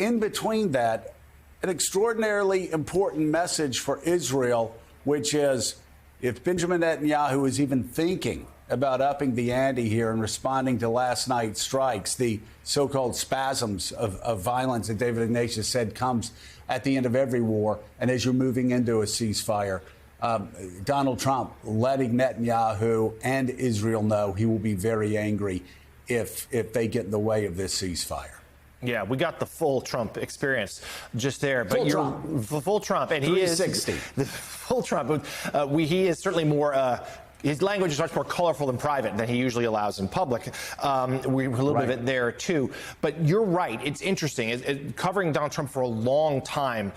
in between that, an extraordinarily important message for Israel, which is if Benjamin Netanyahu is even thinking about upping the ante here and responding to last night's strikes, the so-called spasms of violence that David Ignatius said comes at the end of every war, and as you're moving into a ceasefire, Donald Trump letting Netanyahu and Israel know he will be very angry if they get in the way of this ceasefire. Yeah, we got the full Trump experience just there, but full Trump, and he is 360. The full Trump. He is certainly more. His language is much more colorful and private than he usually allows in public. We're a little bit of it there, too. But you're right. It's interesting. Covering Donald Trump for a long time,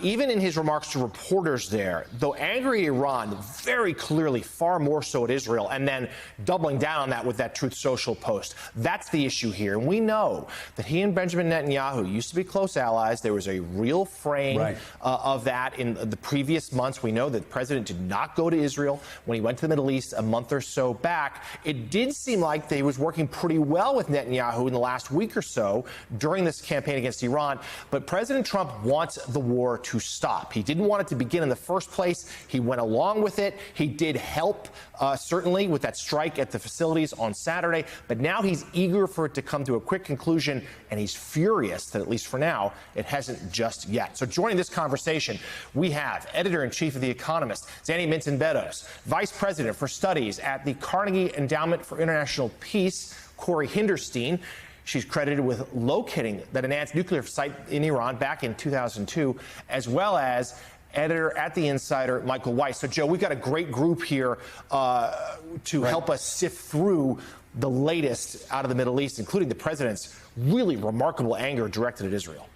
even in his remarks to reporters there, though angry at Iran, very clearly, far more so at Israel, and then doubling down on that with that Truth Social post. That's the issue here. And we know that he and Benjamin Netanyahu used to be close allies. There was a real fraying of that in the previous months. We know that the president did not go to Israel when he went to the Middle East a month or so back. It did seem like they was working pretty well with Netanyahu in the last week or so during this campaign against Iran. But President Trump wants the war to stop. He didn't want it to begin in the first place. He went along with it. He did help, certainly, with that strike at the facilities on Saturday. But now he's eager for it to come to a quick conclusion, and he's furious that, at least for now, it hasn't just yet. So joining this conversation, we have editor-in-chief of The Economist, Zanny Mintz-Beddoes, vice president for studies at the Carnegie Endowment for International Peace, Corey Hinderstein. She's credited with locating that enhanced nuclear site in Iran back in 2002, as well as editor at The Insider, Michael Weiss. So, Joe, we've got a great group here to help us sift through the latest out of the Middle East, including the president's really remarkable anger directed at Israel.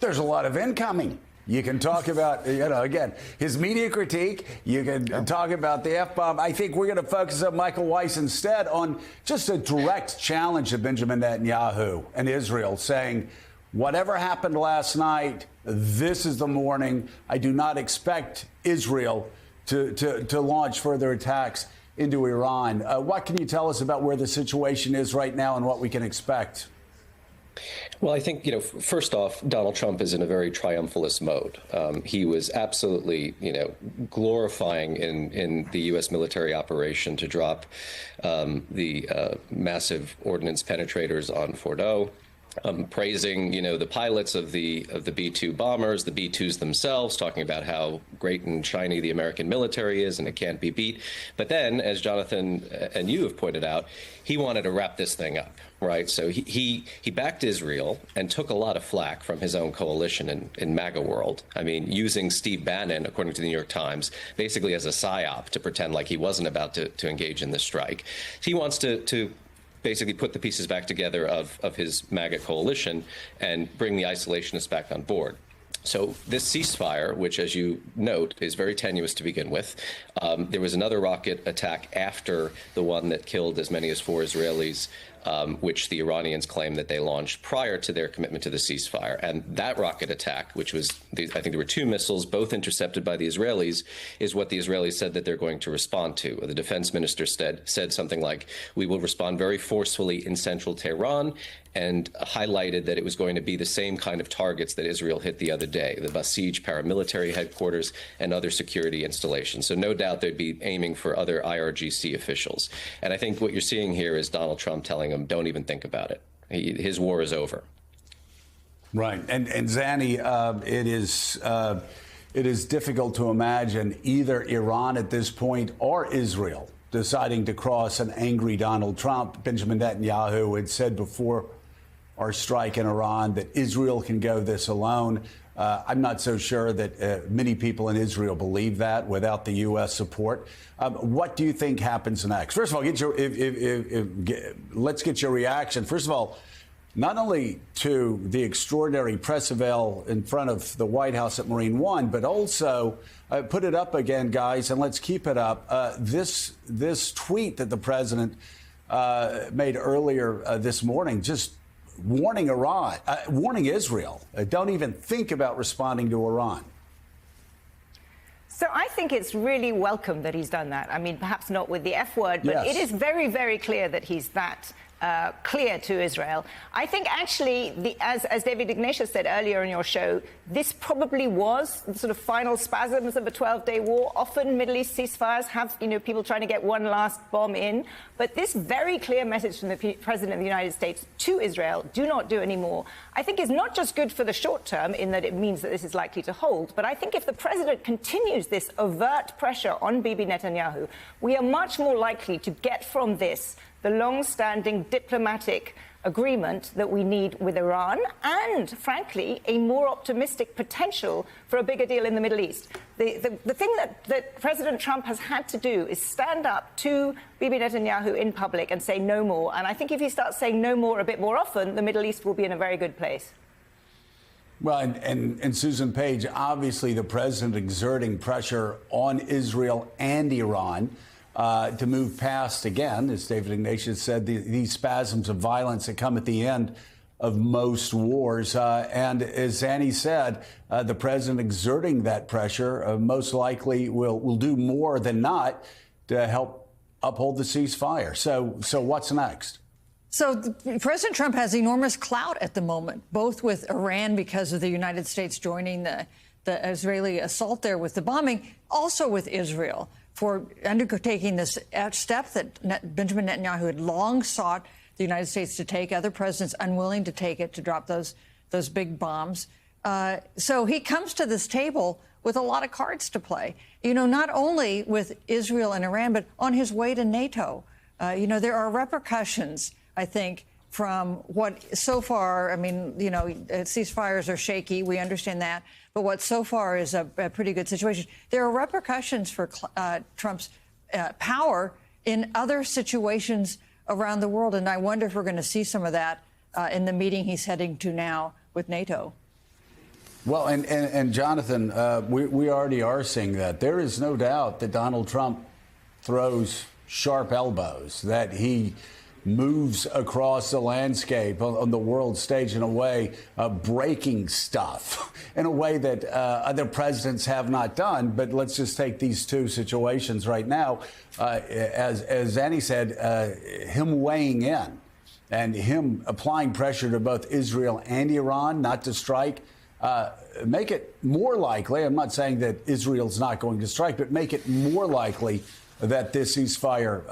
There's a lot of incoming. You can talk about, again, his media critique. You can talk about the F-bomb. I think we're going to focus on Michael Weiss instead on just a direct challenge to Benjamin Netanyahu and Israel, saying, whatever happened last night, this is the morning. I do not expect Israel to launch further attacks into Iran. What can you tell us about where the situation is right now and what we can expect? Well, I think, first off, Donald Trump is in a very triumphalist mode. He was absolutely, glorifying in the U.S. military operation to drop the massive ordnance penetrators on Fordo. Praising, the pilots of the B-2 bombers, the B-2s themselves, talking about how great and shiny the American military is and it can't be beat. But then, as Jonathan and you have pointed out, he wanted to wrap this thing up, right? So he backed Israel and took a lot of flack from his own coalition in MAGA world. I mean, using Steve Bannon, according to the New York Times, basically as a psyop to pretend like he wasn't about to engage in this strike. He wants to basically put the pieces back together of his MAGA coalition and bring the isolationists back on board. So this ceasefire, which, as you note, is very tenuous to begin with, there was another rocket attack after the one that killed as many as 4 Israelis, which the Iranians claim that they launched prior to their commitment to the ceasefire. And that rocket attack, which was, I think there were 2 missiles, both intercepted by the Israelis, is what the Israelis said that they're going to respond to. The defense minister said something like, we will respond very forcefully in central Tehran, and highlighted that it was going to be the same kind of targets that Israel hit the other day, the Basij paramilitary headquarters and other security installations. So no doubt they'd be aiming for other IRGC officials. And I think what you're seeing here is Donald Trump telling them, don't even think about it. His war is over. Right. And Zanny, it is difficult to imagine either Iran at this point or Israel deciding to cross an angry Donald Trump. Benjamin Netanyahu had said before our strike in Iran that Israel can go this alone. I'm not so sure that many people in Israel believe that without the U.S. support. What do you think happens next? First of all, let's get your reaction. First of all, not only to the extraordinary press avail in front of the White House at Marine One, but also put it up again, guys, and let's keep it up. This tweet that the president made earlier this morning, just warning Iran, warning Israel, don't even think about responding to Iran. So I think it's really welcome that he's done that. I mean, perhaps not with the F word, but yes, it is very, very clear that he's that clear to Israel. I think actually, as David Ignatius said earlier in your show, this probably was the sort of final spasms of a 12-day war. Often Middle East ceasefires have, people trying to get one last bomb in. But this very clear message from the President of the United States to Israel, do not do any more, I think is not just good for the short term in that it means that this is likely to hold, but I think if the President continues this overt pressure on Bibi Netanyahu, we are much more likely to get from this the long-standing diplomatic agreement that we need with Iran and, frankly, a more optimistic potential for a bigger deal in the Middle East. The thing that President Trump has had to do is stand up to Bibi Netanyahu in public and say no more. And I think if he starts saying no more a bit more often, the Middle East will be in a very good place. Well, and Susan Page, obviously the president exerting pressure on Israel and Iran to move past, again, as David Ignatius said, these spasms of violence that come at the end of most wars. And as Annie said, the president exerting that pressure most likely will do more than not to help uphold the ceasefire. So what's next? So President Trump has enormous clout at the moment, both with Iran because of the United States joining the Israeli assault there with the bombing, also with Israel for undertaking this step that Benjamin Netanyahu had long sought the United States to take, other presidents unwilling to take it, to drop those big bombs. So he comes to this table with a lot of cards to play, not only with Israel and Iran, but on his way to NATO. There are repercussions, I think, from what so far, ceasefires are shaky. We understand that. But what so far is a pretty good situation. There are repercussions for Trump's power in other situations around the world. And I wonder if we're going to see some of that in the meeting he's heading to now with NATO. Well, and Jonathan, we already are seeing that. There is no doubt that Donald Trump throws sharp elbows, that he moves across the landscape on the world stage in a way, breaking stuff in a way that other presidents have not done. But let's just take these two situations right now. As Annie said, him weighing in and him applying pressure to both Israel and Iran not to strike, make it more likely. I'm not saying that Israel's not going to strike, but make it more likely that this ceasefire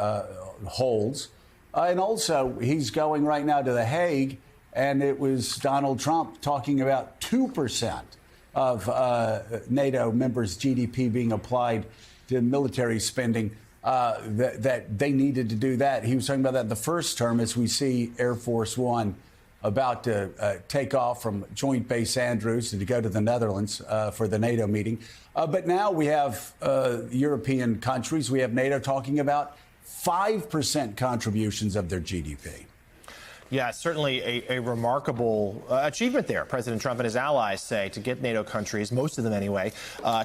holds. And also, he's going right now to The Hague, and it was Donald Trump talking about 2% of NATO members' GDP being applied to military spending, that they needed to do that. He was talking about that in the first term as we see Air Force One about to take off from Joint Base Andrews to go to the Netherlands for the NATO meeting. But now we have European countries, we have NATO talking about 5% contributions of their GDP. Yeah, certainly a remarkable achievement there. President Trump and his allies say to get NATO countries, most of them anyway,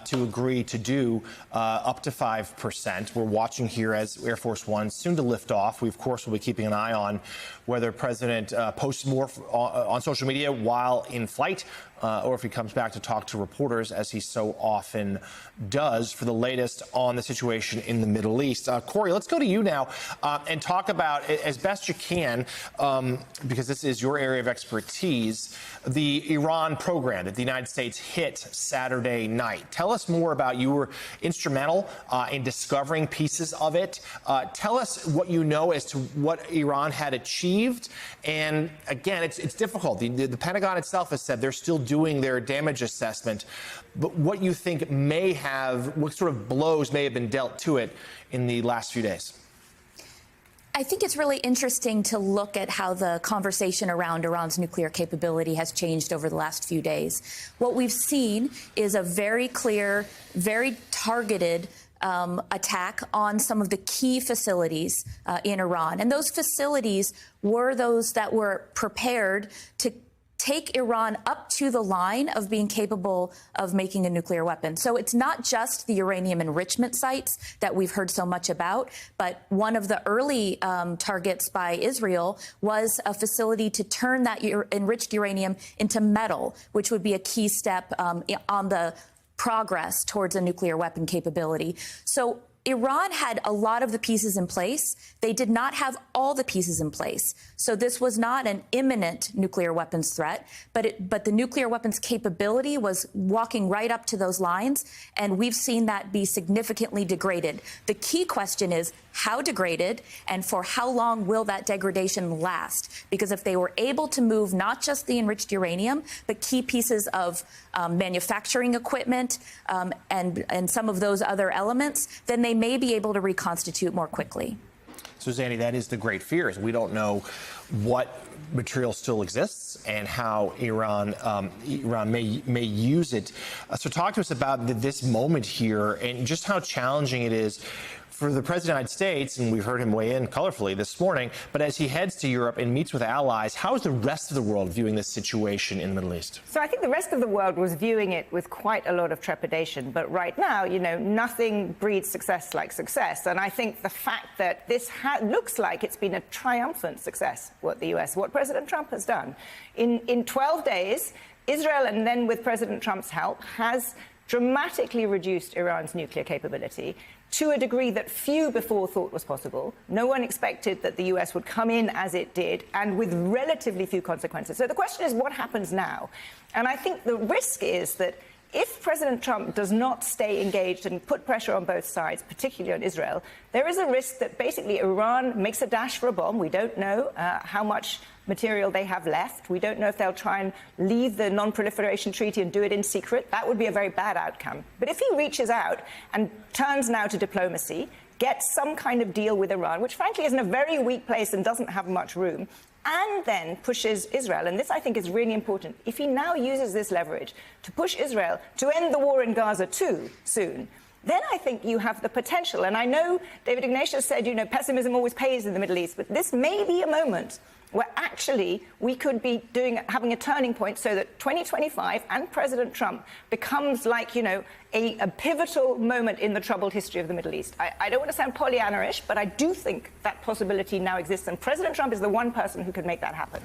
to agree to do up to 5%. We're watching here as Air Force One soon to lift off. We, of course, will be keeping an eye on whether President posts more on social media while in flight, or if he comes back to talk to reporters, as he so often does, for the latest on the situation in the Middle East. Corey, let's go to you now and talk about, as best you can, because this is your area of expertise, the Iran program that the United States hit Saturday night. Tell us more about, you were instrumental in discovering pieces of it. Tell us what you know as to what Iran had achieved. And again, it's difficult. The Pentagon itself has said they're still doing their damage assessment, but what you think what sort of blows may have been dealt to it in the last few days? I think it's really interesting to look at how the conversation around Iran's nuclear capability has changed over the last few days. What we've seen is a very clear, very targeted attack on some of the key facilities in Iran. And those facilities were those that were prepared to take Iran up to the line of being capable of making a nuclear weapon. So it's not just the uranium enrichment sites that we've heard so much about, but one of the early targets by Israel was a facility to turn that enriched uranium into metal, which would be a key step on the progress towards a nuclear weapon capability. So Iran had a lot of the pieces in place. They did not have all the pieces in place. So this was not an imminent nuclear weapons threat, but the nuclear weapons capability was walking right up to those lines, and we've seen that be significantly degraded. The key question is how degraded and for how long will that degradation last? Because if they were able to move not just the enriched uranium, but key pieces of manufacturing equipment and some of those other elements, then they may be able to reconstitute more quickly. So, Zandy, that is the great fear, is we don't know what material still exists and how Iran may use it. So talk to us about this moment here and just how challenging it is for the President of the United States, and we've heard him weigh in colorfully this morning, but as he heads to Europe and meets with allies, how is the rest of the world viewing this situation in the Middle East? So I think the rest of the world was viewing it with quite a lot of trepidation. But right now, nothing breeds success like success. And I think the fact that this looks like it's been a triumphant success, what President Trump has done. In 12 days, Israel, and then with President Trump's help, has dramatically reduced Iran's nuclear capability to a degree that few before thought was possible. No one expected that the US would come in as it did, and with relatively few consequences. So the question is, what happens now? And I think the risk is that if President Trump does not stay engaged and put pressure on both sides, particularly on Israel, there is a risk that basically Iran makes a dash for a bomb. We don't know how much material they have left. We don't know if they'll try and leave the non-proliferation treaty and do it in secret. That would be a very bad outcome. But if he reaches out and turns now to diplomacy, gets some kind of deal with Iran, which frankly is in a very weak place and doesn't have much room, and then pushes Israel, and this I think is really important, if he now uses this leverage to push Israel to end the war in Gaza too soon, then I think you have the potential. And I know David Ignatius said, pessimism always pays in the Middle East, but this may be a moment where actually we could be having a turning point so that 2025 and President Trump becomes like, a pivotal moment in the troubled history of the Middle East. I don't want to sound Pollyanna-ish, but I do think that possibility now exists, and President Trump is the one person who could make that happen.